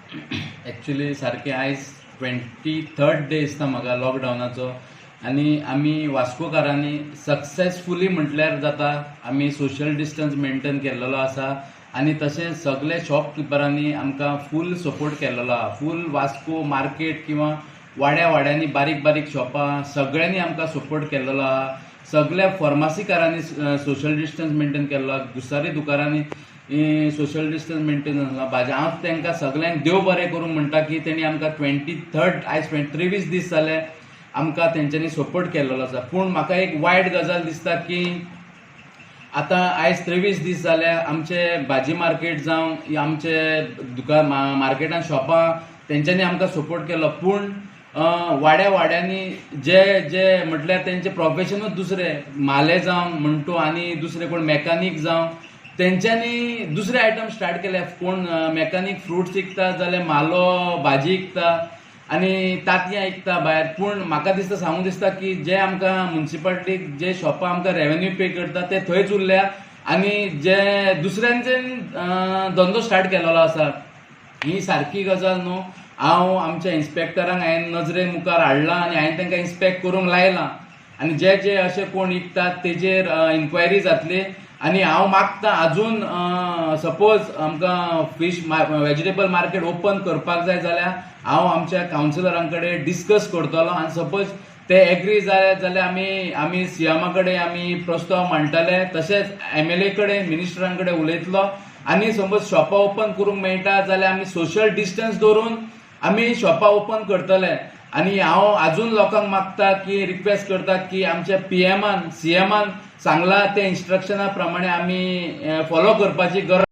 Actually सारकें आयज 23rd day दिसता म्हाका लॉकडावनाचो आनी आमी वास्कोकारांनी सक्सेसफुली म्हटल्यार जाता आमी सोशल डिस्टन्स मेंटेन केल्लो आसा आनी तशेंच सगळे शॉपकिपरांनी आमकां फूल सपोर्ट केल्लो आहा. फूल वास्को मार्केट किंवा वाड्यांनी बारीक बारीक शॉपां सगळ्यांनी आमकां सपोर्ट केल्लो आहा. सगळ्या फार्मासीकारांनी सोशल डिस्टन्स मेंटेन केल्लो आहा. दुसरी दुकानांनी सोशल डिस्टन्स मेंटेन भाजी हांव तांकां सगळ्यांक देव बरें करूं म्हणटा की तेणी आमकां 23rd आयज 23 दीस जाले आमकां तेंच्यांनी सपोर्ट केल्लो आसा. पूण म्हाका एक वायट गजाल दिसता की आतां आयज 23 दीस जाले आमचे भाजी मार्केट जावं आमचे दुकान मार्केटान शॉपां तेंच्यांनी आमकां सपोर्ट केलो. पूण वाड्यांनी जे म्हटल्यार तेंचे प्रोफेशनूच दुसरे माले जावं म्हणटू आनी दुसरे कोण मेकॅनीक जावं तेंच्यांनी दुसरे आयटम स्टार्ट केले. कोण मेकॅनीक फ्रुट्स विकता जाल्यार मालो भाजी विकता आनी तांतयां विकता भायर. पूण म्हाका दिसता सांगूंक दिसता की जे आमकां म्युन्सिपालिटीक जे शॉपां आमकां रेवेन्यू पे करता ते थंयच उरल्या आनी जे दुसऱ्यांचे धंदो स्टार्ट केलेलो आसा ही सारकी गजाल न्हू. हांव आमच्या इन्स्पेक्टरांक हांवें नजरे मुखार हाडलां आनी हांवें तांकां इन्स्पेक्ट करूंक लायलां आनी जे अशे कोण विकतात तेजेर इन्क्वायरी जातली. आनी हांव मागतां आजून सपोज आमकां फीश वेजिटेबल मार्केट ओपन करपाक जाय जाल्यार हांव आमच्या कावन्सिलरां कडेन डिस्कस करतलो आनी सपोज ते एग्री जाले जाल्यार आमी सीएमा कडेन आमी प्रस्ताव मांडटले. तशेंच MLA कडेन मिनिस्टरां कडेन उलयतलो आनी समज शॉपां ओपन करूंक मेळटा जाल्यार आमी सोशल डिस्टन्स दवरून आमी शॉपां ओपन करतले. आनी हांव आजून लोकांक मागता की रिक्वेस्ट करता की आमच्या CMान सांगला ते इन्स्ट्रक्शना प्रमाणे आमी फॉलो करपाची गरज